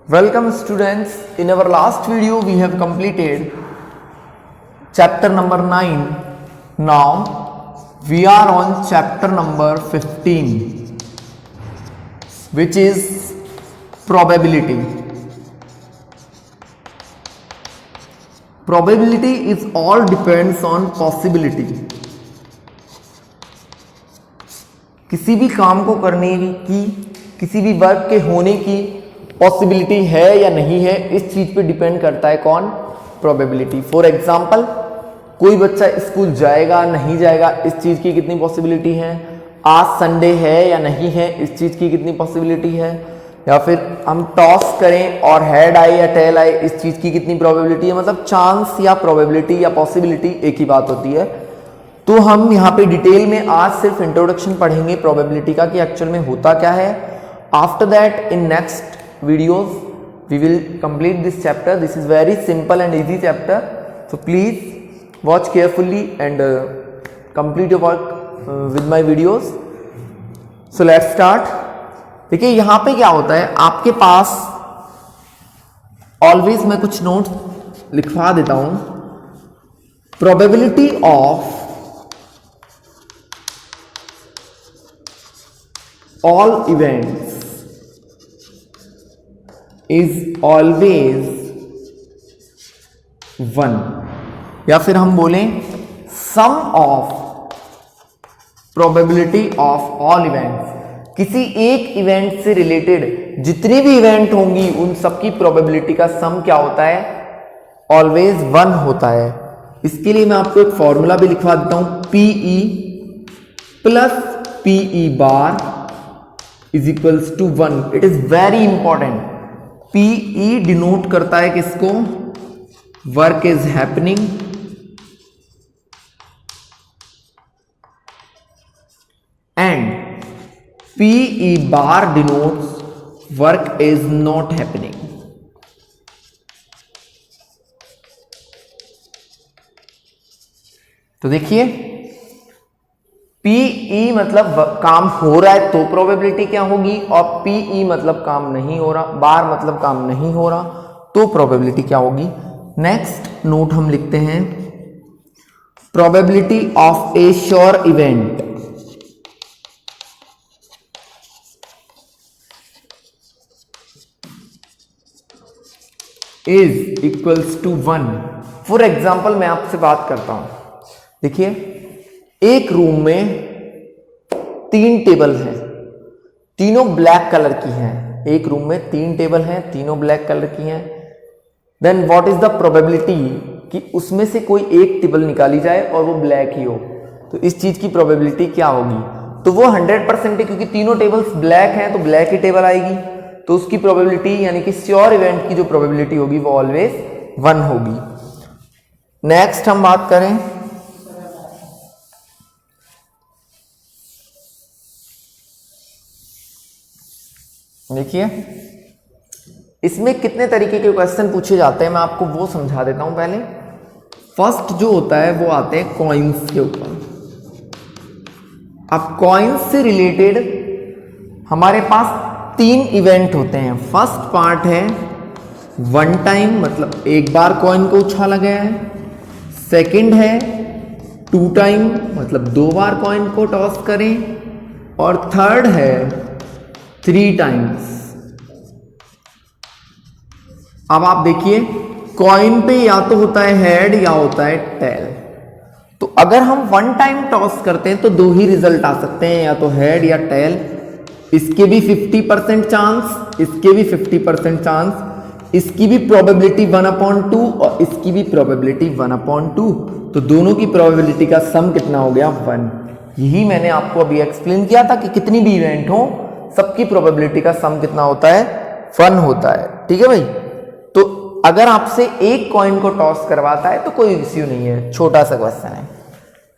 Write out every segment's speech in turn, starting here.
Welcome students, in our last video we have completed chapter number 9. Now we are on chapter number 15, which is probability. Probability is all depends on possibility. किसी भी काम को करने की, किसी भी work के होने की पॉसिबिलिटी है या नहीं है, इस चीज पे डिपेंड करता है कौन? प्रोबेबिलिटी. फॉर एग्जाम्पल, कोई बच्चा स्कूल जाएगा नहीं जाएगा, इस चीज की कितनी पॉसिबिलिटी है? आज संडे है या नहीं है, इस चीज की कितनी पॉसिबिलिटी है? या फिर हम टॉस करें और हेड आए या टेल आए, इस चीज की कितनी प्रोबेबिलिटी है? मतलब चांस या प्रोबेबिलिटी या पॉसिबिलिटी एक ही बात होती है. तो हम यहाँ पे डिटेल में आज सिर्फ इंट्रोडक्शन पढ़ेंगे प्रोबेबिलिटी का कि एक्चुअल में होता क्या है. After that in next videos we will complete this chapter. This is very simple and easy chapter, so please watch carefully and complete your work with my videos. So let's start. देखिए यहाँ पे क्या होता है, आपके पास always मैं कुछ notes लिखवा देता हूं. Probability of all events is always 1, या फिर हम बोलें sum of probability of all events. किसी एक इवेंट से रिलेटेड जितनी भी इवेंट होंगी उन सबकी प्रोबेबिलिटी का सम क्या होता है? ऑलवेज 1 होता है. इसके लिए मैं आपको एक फॉर्मूला भी लिखवा देता हूं. PE plus PE bar is equals to 1. It is very important. PE denote करता है किसको? Work is happening, and PE bar denotes work is not happening. तो देखिए, PE मतलब काम हो रहा है तो प्रोबेबिलिटी क्या होगी, और PE मतलब काम नहीं हो रहा, बार मतलब काम नहीं हो रहा, तो प्रोबेबिलिटी क्या होगी. नेक्स्ट नोट हम लिखते हैं, probability of a sure event is equals to 1. For example मैं आपसे बात करता हूं. देखिए, एक रूम में 3 टेबल हैं, तीनों ब्लैक कलर की हैं. एक रूम में 3 टेबल हैं, तीनों ब्लैक कलर की हैं. Then what is the probability कि उसमें से कोई एक टेबल निकाली जाए और वो ब्लैक ही हो. तो इस चीज की प्रोबेबिलिटी क्या होगी? तो वो 100% है, क्योंकि तीनों टेबल्स ब्लैक हैं तो ब्लैक ही टेबल आएगी. तो उसकी प्रोबेबिलिटी यानी कि श्योर इवेंट की जो प्रोबेबिलिटी होगी वो ऑलवेज 1 होगी. नेक्स्ट हम बात करें, देखिए इसमें कितने तरीके के क्वेश्चन पूछे जाते हैं, मैं आपको वो समझा देता हूं. पहले फर्स्ट जो होता है वो आते हैं कॉइन्स के ऊपर. अब कॉइन्स से रिलेटेड हमारे पास 3 इवेंट होते हैं. फर्स्ट पार्ट है 1 टाइम, मतलब एक बार कॉइन को उछाला गया है. सेकंड है 2 टाइम, मतलब 2 बार कॉइन को टॉस करें. और थर्ड है 3 टाइम्स. अब आप देखिए, कॉइन पे या तो होता है हेड या होता है टेल. तो अगर हम 1 टाइम टॉस करते हैं तो 2 ही रिजल्ट आ सकते हैं, या तो हेड या टेल. इसके भी 50% चांस, इसके भी 50% चांस. इसकी भी प्रोबेबिलिटी 1/2 और इसकी भी प्रोबेबिलिटी 1/2. तो दोनों की प्रोबेबिलिटी का सम कितना हो गया? 1. यही मैंने आपको अभी एक्सप्लेन किया था कि कितनी भी इवेंट हो सबकी प्रोबेबिलिटी का सम कितना होता है? 1 होता है. ठीक है भाई. तो अगर आपसे एक कॉइन को टॉस करवाता है तो कोई इश्यू नहीं है, छोटा सा क्वेश्चन है.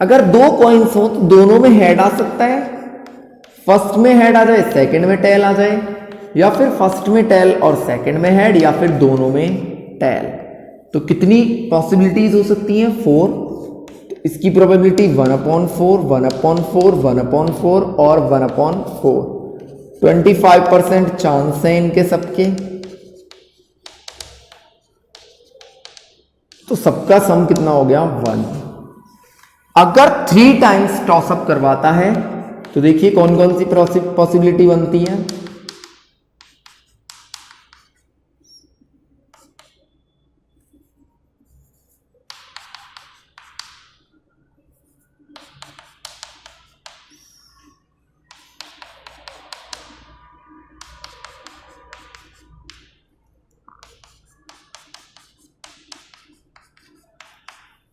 अगर 2 कॉइन्स हो तो दोनों में हेड आ सकता है. फर्स्ट में हेड आ जाए, सेकंड में टेल आ जाए, या फिर फर्स्ट में टेल और सेकंड में हेड, या फिर दोनों में टेल. तो कितनी पॉसिबिलिटीज हो सकती हैं? 4. तो इसकी प्रोबेबिलिटी 1/4, 1/4, 1/4 और 1/4. 25% चांस है इनके सबके. तो सबका सम कितना हो गया 1। अगर 3 टाइम्स टॉसअप करवाता है तो देखिए कौन कौन सी पॉसिबिलिटी बनती है।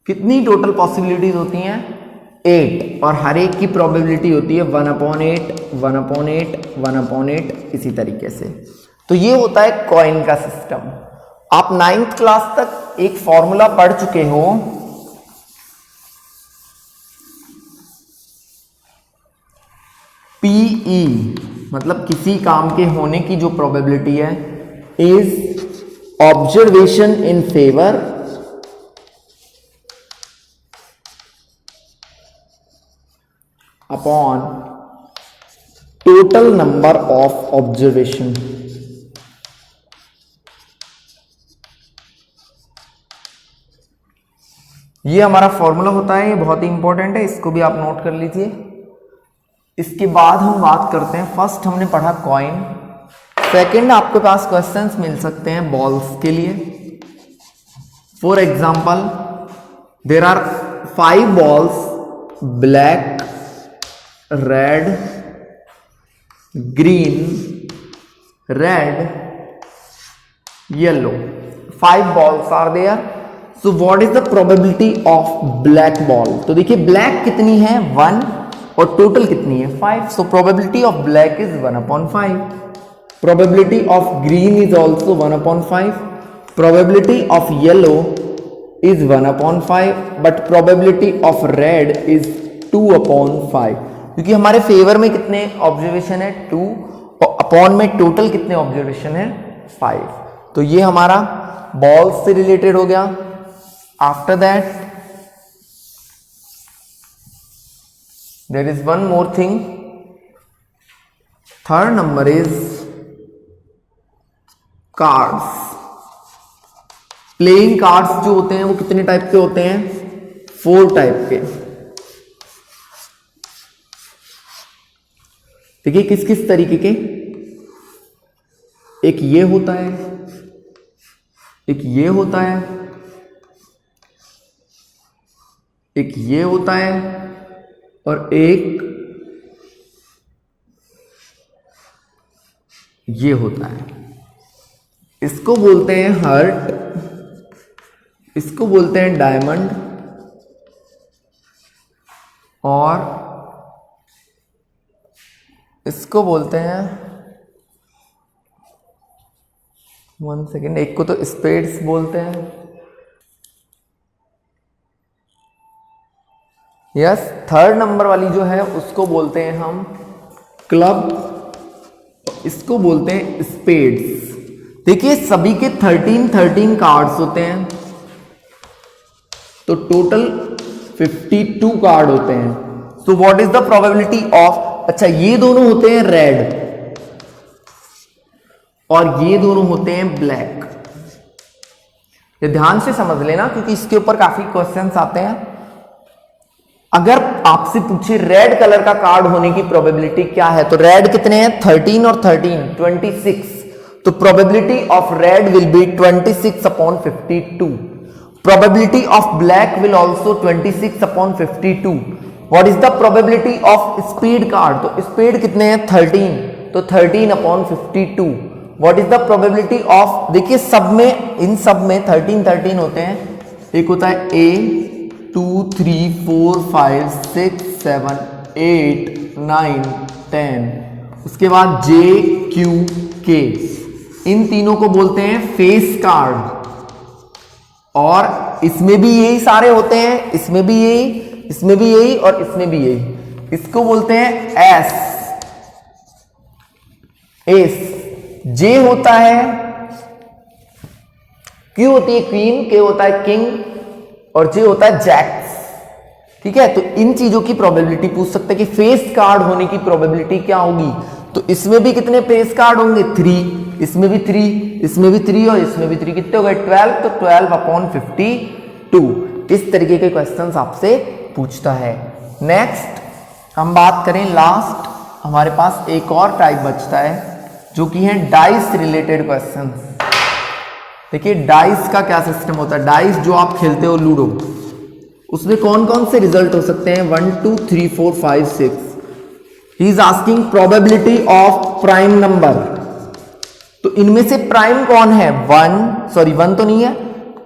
कितनी टोटल पॉसिबिलिटीज होती हैं 8, और हर एक की प्रोबेबिलिटी होती है 1/8, 1/8, 1/8 इसी तरीके से। तो ये होता है कॉइन का सिस्टम। आप 9th क्लास तक एक फॉर्मूला पढ़ चुके हो, PE मतलब किसी काम के होने की जो प्रोबेबिलिटी है is observation in favour upon total number of observation. ये हमारा फॉर्मूला होता है, ये बहुत ही इंपॉर्टेंट है, इसको भी आप नोट कर लीजिए। इसके बाद हम बात करते हैं, फर्स्ट हमने पढ़ा कॉइन, सेकंड आपके पास क्वेश्चंस मिल सकते हैं बॉल्स के लिए। For example there are 5 balls, black, red, green, red, yellow, 5 balls are there. So what is the probability of black ball? तो देखिए ब्लैक कितनी है 1 और टोटल कितनी है 5. So probability of black is 1/5. Probability of green is also 1/5. Probability of yellow is 1/5. But probability of red is 2/5. क्योंकि हमारे favour में कितने ऑब्जर्वेशन है 2 और अपॉन में टोटल कितने ऑब्जर्वेशन है 5. तो ये हमारा बॉल्स से रिलेटेड हो गया. After that there is one more thing. Third number is cards. Playing cards जो होते हैं वो कितने टाइप के होते हैं 4 टाइप के. देखिए किस किस तरीके के. एक ये होता है, एक ये होता है, एक ये होता है और एक ये होता है. इसको बोलते हैं हर्ट, इसको बोलते हैं डायमंड और इसको बोलते हैं 1 सेकेंड, एक को तो स्पेड्स बोलते हैं. यस, थर्ड नंबर वाली जो है उसको बोलते हैं हम क्लब, इसको बोलते हैं स्पेड्स. देखिए सभी के 13 कार्ड्स होते हैं तो टोटल 52 कार्ड होते हैं. So what is the probability of, अच्छा ये दोनों होते हैं रेड और ये दोनों होते हैं ब्लैक. ये ध्यान से समझ लेना क्योंकि इसके ऊपर काफी क्वेश्चंस आते हैं. अगर आपसे पूछे रेड कलर का कार्ड होने की प्रोबेबिलिटी क्या है तो रेड कितने हैं 13 और 13 26. तो probability of red will be 26/52. Probability of black will also 26/52. What is the probability of speed card, तो स्पीड कितने हैं 13 तो 13/52. What is the probability of, देखिए सब में, इन सब में 13 होते हैं. एक होता है A 2 3 4 5 6 7 8 9 10, उसके बाद J Q K, इन तीनों को बोलते हैं फेस कार्ड. और इसमें भी यही सारे होते हैं, इसमें भी यही, इसमें भी यही और इसमें भी यही. इसको बोलते हैं एस. जे होता है, क्यू होती है क्वीन, के होता है किंग और जे होता है जैक्स. ठीक है, तो इन चीजों की प्रोबेबिलिटी पूछ सकते हैं कि फेस कार्ड होने की प्रोबेबिलिटी क्या होगी. तो इसमें भी कितने फेस कार्ड होंगे 3, इसमें भी 3, इसमें भी 3 और इसमें भी 3. कितने हो गए 12. तो 12/50 2। इस तरीके के क्वेश्चंस आपसे पूछता है। नेक्स्ट हम बात करें, लास्ट हमारे पास एक और टाइप बचता है जो कि है डाइस रिलेटेड क्वेश्चन। देखिए डाइस का क्या सिस्टम होता है, डाइस जो आप खेलते हो लूडो, उसमें कौन कौन से रिजल्ट हो सकते हैं, 1 2 3 4 5 6। He is asking probability of prime number. तो इनमें से प्राइम कौन है, 1 तो नहीं है,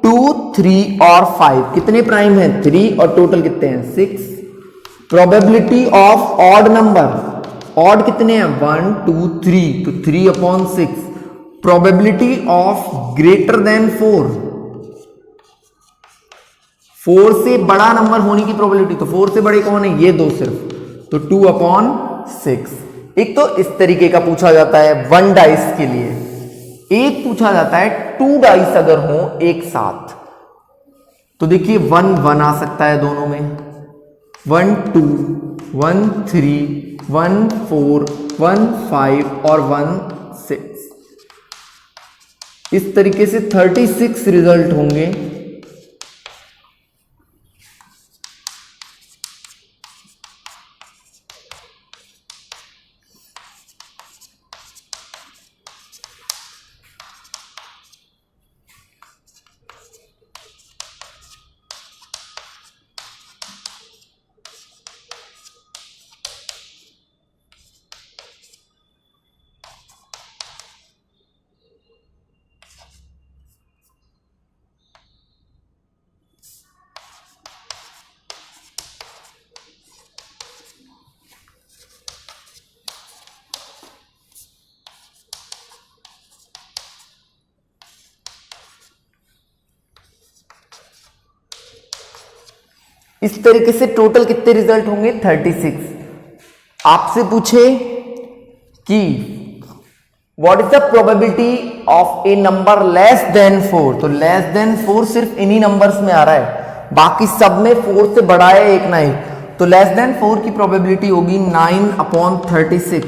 2 3 और 5। कितने प्राइम है, 3, और टोटल कितने हैं, 6। Probability of odd number, odd कितने हैं, 1 2 3, तो 3/6। प्रोबेबिलिटी ऑफ ग्रेटर देन 4, 4 से बड़ा नंबर होने की प्रोबेबिलिटी, तो 4 से बड़े कौन है, ये दो सिर्फ, तो 2/6। एक तो इस तरीके का पूछा जाता है 1 डाइस के लिए, एक पूछा जाता है 2 डाइस अगर हो एक साथ। तो देखिए 1 1 आ सकता है दोनों में, 1 2 1 3 1 4 1 5 और 1 6। इस तरीके से 36 रिजल्ट होंगे। इस तरीके से टोटल कितने रिजल्ट होंगे, 36। आपसे पूछे कि what is the probability of A number less than 4, तो लेस देन 4 सिर्फ इन्हीं नंबर्स में आ रहा है, बाकी सब में 4 से बड़ा है एक ना एक, तो लेस देन 4 की प्रोबेबिलिटी होगी 9/36।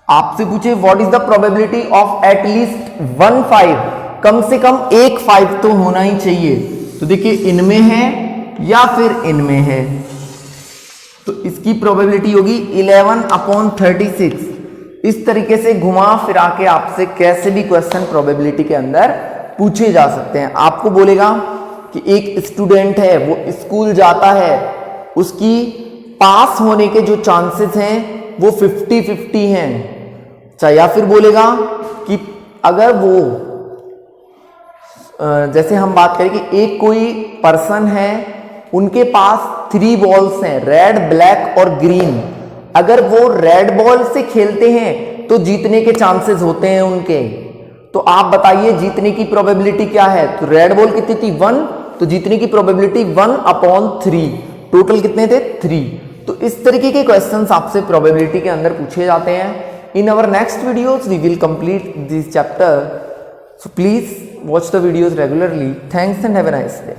आपसे पूछे what is the probability of at least 1 5, कम से कम एक 5 तो होना ही चाहिए। तो देखिए इनमें है या फिर इनमें है, तो इसकी प्रोबेबिलिटी होगी 11/36। इस तरीके से घुमा फिरा के आपसे कैसे भी क्वेश्चन प्रोबेबिलिटी के अंदर पूछे जा सकते हैं। आपको बोलेगा कि एक स्टूडेंट है, वो स्कूल जाता है, उसकी पास होने के जो चांसेस हैं वो 50-50 हैं। या फिर बोलेगा कि अगर वो जैसे हम बात करें कि एक कोई पर्सन है, उनके पास 3 बॉल्स हैं, रेड ब्लैक और ग्रीन, अगर वो रेड बॉल से खेलते हैं तो जीतने के चांसेस होते हैं उनके। तो आप बताइए जीतने की प्रोबेबिलिटी क्या है, तो रेड बॉल कितनी थी, 1, तो जीतने की प्रोबेबिलिटी 1/3, टोटल कितने थे, 3। तो इस तरीके के क्वेश्चंस आपसे प्रोबेबिलिटी के अंदर पूछे जाते हैं। In our next videos we will complete this chapter, so please watch the videos regularly. Thanks and have a nice day.